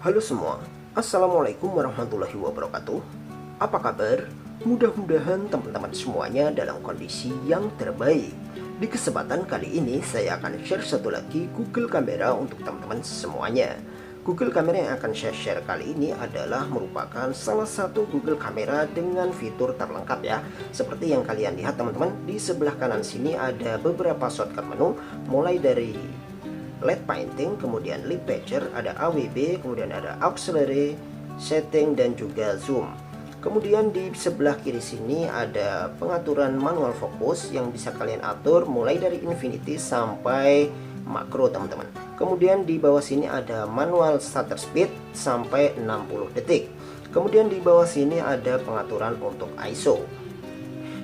Halo semua, Assalamualaikum warahmatullahi wabarakatuh. Apa kabar? Mudah-mudahan teman-teman semuanya dalam kondisi yang terbaik. Di kesempatan kali ini saya akan share satu lagi Google Kamera untuk teman-teman semuanya. Google Kamera yang akan saya share kali ini adalah merupakan salah satu Google Kamera dengan fitur terlengkap ya. Seperti yang kalian lihat teman-teman, di sebelah kanan sini ada beberapa shortcut menu, mulai dari LED painting, kemudian lip patcher, ada AWB, kemudian ada auxiliary, setting, dan juga zoom. Kemudian di sebelah kiri sini ada pengaturan manual fokus yang bisa kalian atur mulai dari infinity sampai makro teman-teman. Kemudian di bawah sini ada manual shutter speed sampai 60 detik. Kemudian di bawah sini ada pengaturan untuk ISO.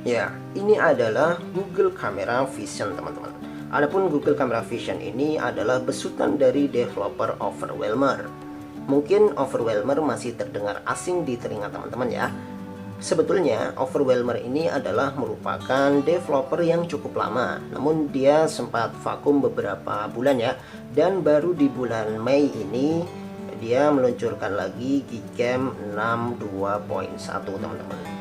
Ya, ini adalah Google Camera Vision teman-teman. Adapun Google Camera Vision ini adalah besutan dari developer Overwhelmer. Mungkin Overwhelmer masih terdengar asing di telinga teman-teman ya. Sebetulnya Overwhelmer ini adalah merupakan developer yang cukup lama, namun dia sempat vakum beberapa bulan ya. Dan baru di bulan Mei ini dia meluncurkan lagi Gcam 6.2.1 teman-teman.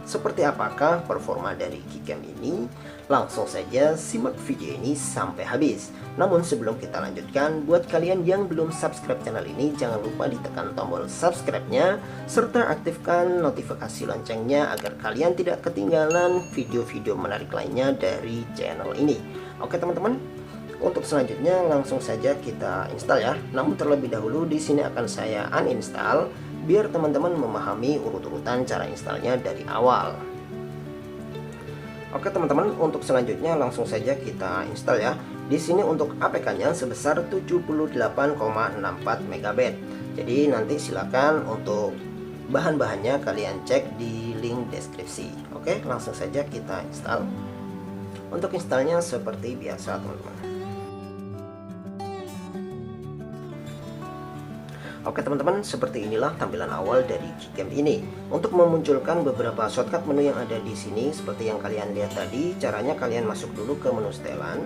Seperti apakah performa dari Gcam ini? Langsung saja simak video ini sampai habis. Namun sebelum kita lanjutkan, buat kalian yang belum subscribe channel ini, jangan lupa ditekan tombol subscribe-nya serta aktifkan notifikasi loncengnya agar kalian tidak ketinggalan video-video menarik lainnya dari channel ini. Oke teman-teman, untuk selanjutnya langsung saja kita install ya. Namun terlebih dahulu di sini akan saya uninstall biar teman-teman memahami urut-urutan cara installnya dari awal. Oke teman-teman, untuk selanjutnya langsung saja kita install ya. Di sini untuk APK-nya sebesar 78,64 MB. Jadi nanti silakan untuk bahan-bahannya kalian cek di link deskripsi. Oke, langsung saja kita install. Untuk installnya seperti biasa teman-teman. Oke teman-teman, seperti inilah tampilan awal dari Gcam ini. Untuk memunculkan beberapa shortcut menu yang ada di sini, seperti yang kalian lihat tadi, caranya kalian masuk dulu ke menu setelan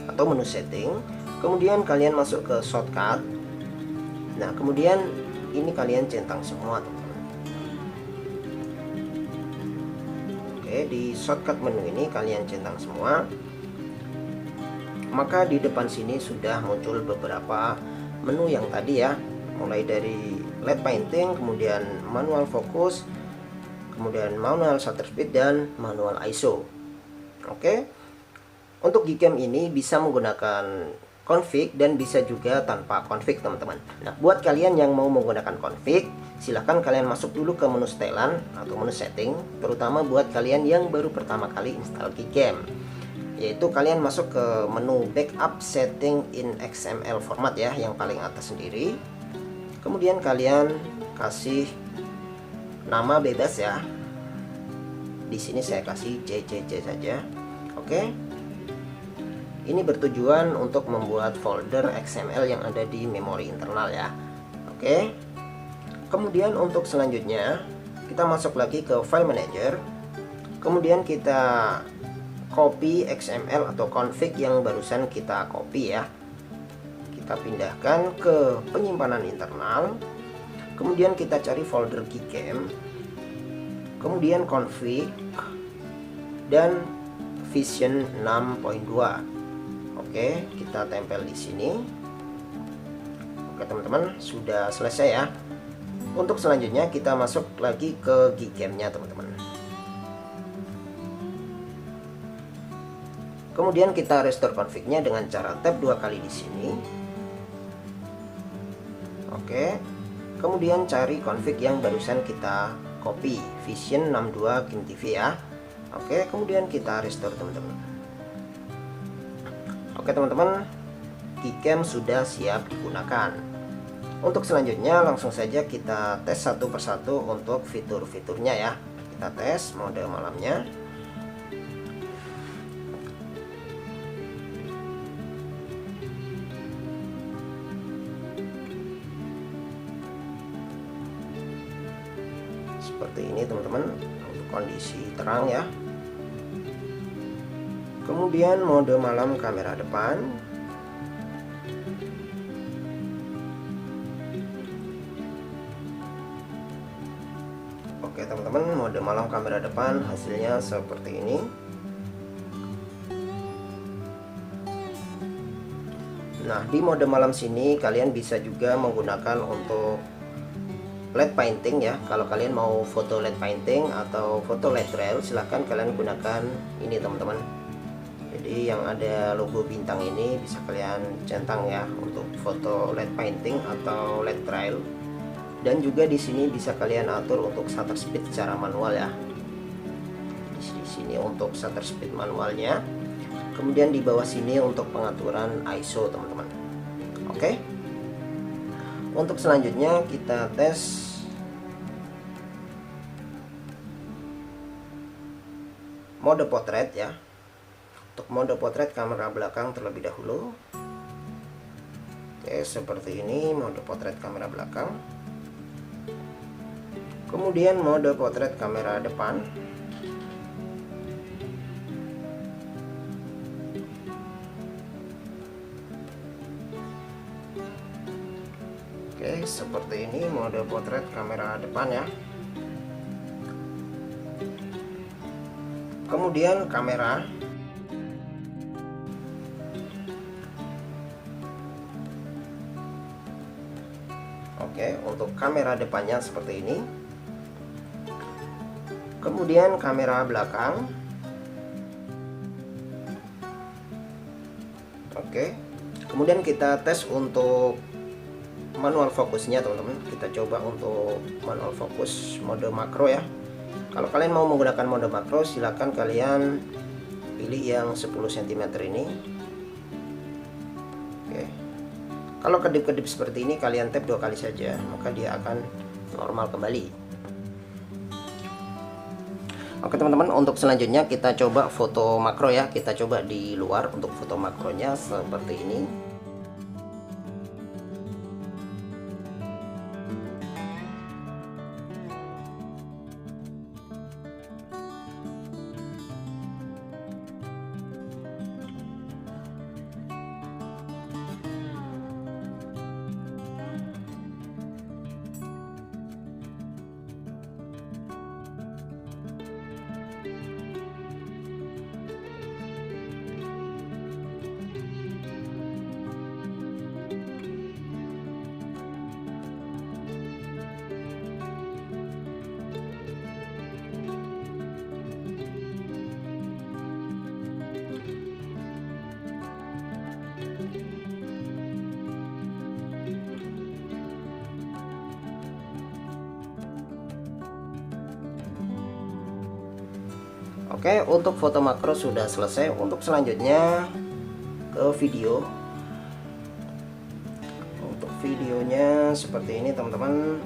atau menu setting, kemudian kalian masuk ke shortcut. Nah, kemudian ini kalian centang semua teman-teman. Oke, di shortcut menu ini kalian centang semua. Maka di depan sini sudah muncul beberapa menu yang tadi ya, mulai dari LED painting, kemudian manual fokus, kemudian manual shutter speed, dan manual ISO. Oke, untuk Gcam ini bisa menggunakan config dan bisa juga tanpa config teman-teman. Nah, buat kalian yang mau menggunakan config, silahkan kalian masuk dulu ke menu setelan atau menu setting, terutama buat kalian yang baru pertama kali install Gcam, yaitu kalian masuk ke menu backup setting in XML format ya, yang paling atas sendiri. Kemudian kalian kasih nama bebas ya. Di sini saya kasih JJJ saja. Oke. Ini bertujuan untuk membuat folder XML yang ada di memori internal ya. Oke. Kemudian untuk selanjutnya kita masuk lagi ke file manager. Kemudian kita copy XML atau config yang barusan kita copy ya. Kita pindahkan ke penyimpanan internal. Kemudian kita cari folder Gcam. Kemudian config dan Vision 6.2. Oke, kita tempel di sini. Oke teman-teman, sudah selesai ya. Untuk selanjutnya kita masuk lagi ke Gcam-nya teman-teman. Kemudian kita restore config-nya dengan cara tab 2 kali di sini. Oke. Kemudian cari config yang barusan kita copy, Vision 62 Kim TV ya. Oke, kemudian kita restore teman-teman. Oke teman-teman, Gcam sudah siap digunakan. Untuk selanjutnya langsung saja kita tes satu persatu untuk fitur-fiturnya ya. Kita tes mode malamnya. Seperti ini teman-teman, untuk kondisi terang ya. Kemudian mode malam kamera depan. malam kamera depan hasilnya seperti ini. Nah, di mode malam sini kalian bisa juga menggunakan untuk LED painting ya. Kalau kalian mau foto LED painting atau foto LED trail, silahkan kalian gunakan ini teman-teman. Jadi yang ada logo bintang ini bisa kalian centang ya untuk foto LED painting atau LED trail. Dan juga di sini bisa kalian atur untuk shutter speed secara manual ya. Di sini untuk shutter speed manualnya. Kemudian di bawah sini untuk pengaturan ISO teman-teman. Oke. Untuk selanjutnya kita tes mode potret ya. Untuk mode potret kamera belakang terlebih dahulu. Oke, seperti ini mode potret kamera belakang. Kemudian mode potret kamera depan. Oke, seperti ini mode potret kamera depan ya. Kemudian kamera. Oke, untuk kamera depannya seperti ini. Kemudian kamera belakang. Oke. Kemudian kita tes untuk manual fokusnya teman-teman. Kita coba untuk manual fokus mode makro ya. Kalau kalian mau menggunakan mode makro, silakan kalian pilih yang 10 cm ini. Oke. Kalau kedip-kedip seperti ini kalian tap 2 kali saja, maka dia akan normal kembali. Oke teman-teman, untuk selanjutnya kita coba foto makro ya. Kita coba di luar untuk foto makronya seperti ini. Oke, untuk foto makro sudah selesai. Untuk selanjutnya ke video. Untuk videonya seperti ini teman-teman.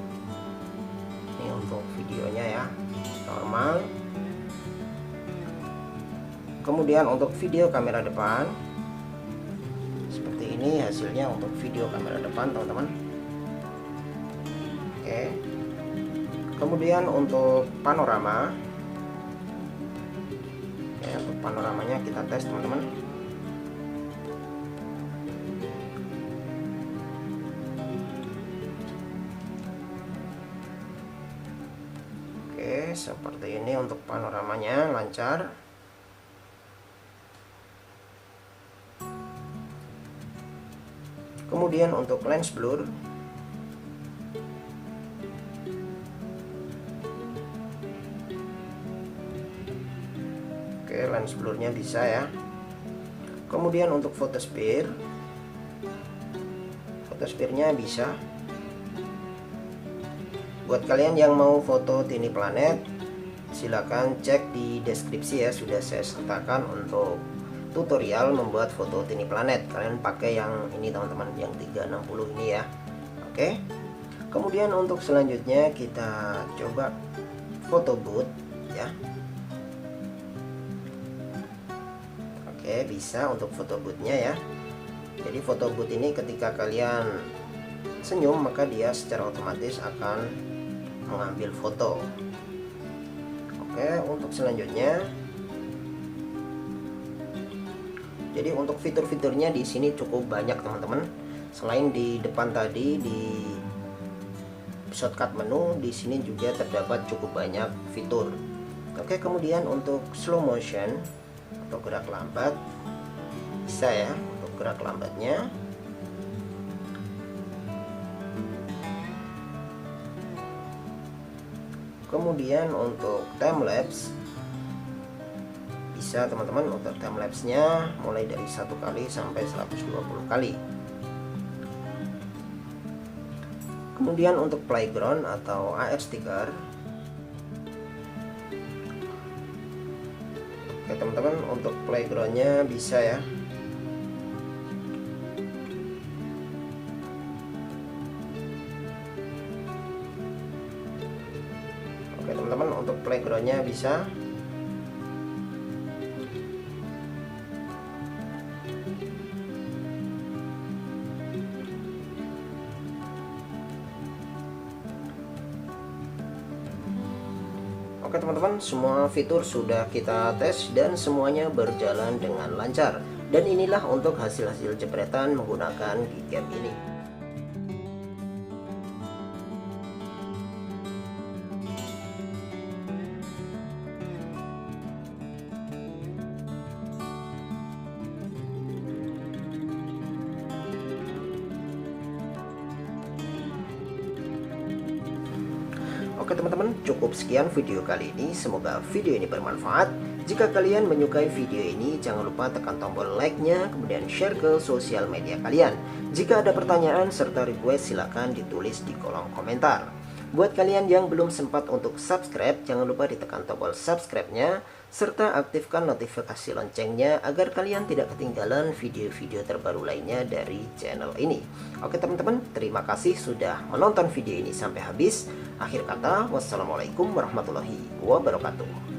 Ini untuk videonya ya, normal. Kemudian untuk video kamera depan seperti ini hasilnya untuk video kamera depan teman-teman. Oke. Kemudian untuk panorama. Untuk panoramanya kita tes teman-teman. Oke, seperti ini untuk panoramanya lancar. Kemudian untuk lens blur. Oke, lens blurnya bisa ya. Kemudian untuk photosphere bisa. Buat kalian yang mau foto tiny planet, silakan cek di deskripsi ya, sudah saya sertakan untuk tutorial membuat foto tiny planet. Kalian pakai yang ini teman-teman, yang 360 ini ya. Oke. Kemudian untuk selanjutnya kita coba photo booth ya. Oke, bisa untuk foto boothnya ya. Jadi foto booth ini ketika kalian senyum maka dia secara otomatis akan mengambil foto. Oke, untuk selanjutnya, jadi untuk fitur-fiturnya di sini cukup banyak teman-teman. Selain di depan tadi di shortcut menu di sini juga terdapat cukup banyak fitur. Oke, kemudian untuk slow motion atau gerak lambat bisa ya, untuk gerak lambatnya. Kemudian untuk time lapse bisa teman-teman, untuk time lapse nya mulai dari 1 kali sampai 120 kali. Kemudian untuk playground atau AR sticker, oke teman-teman, untuk playgroundnya bisa ya. Oke teman-teman, untuk playgroundnya bisa. Oke teman-teman, semua fitur sudah kita tes dan semuanya berjalan dengan lancar. Dan inilah untuk hasil-hasil jepretan menggunakan Gcam ini. Oke teman-teman, cukup sekian video kali ini. Semoga video ini bermanfaat. Jika kalian menyukai video ini, jangan lupa tekan tombol like-nya, kemudian share ke sosial media kalian. Jika ada pertanyaan serta request, silahkan ditulis di kolom komentar. Buat kalian yang belum sempat untuk subscribe, jangan lupa ditekan tombol subscribe-nya, serta aktifkan notifikasi loncengnya agar kalian tidak ketinggalan video-video terbaru lainnya dari channel ini. Oke teman-teman, terima kasih sudah menonton video ini sampai habis. Akhir kata, wassalamualaikum warahmatullahi wabarakatuh.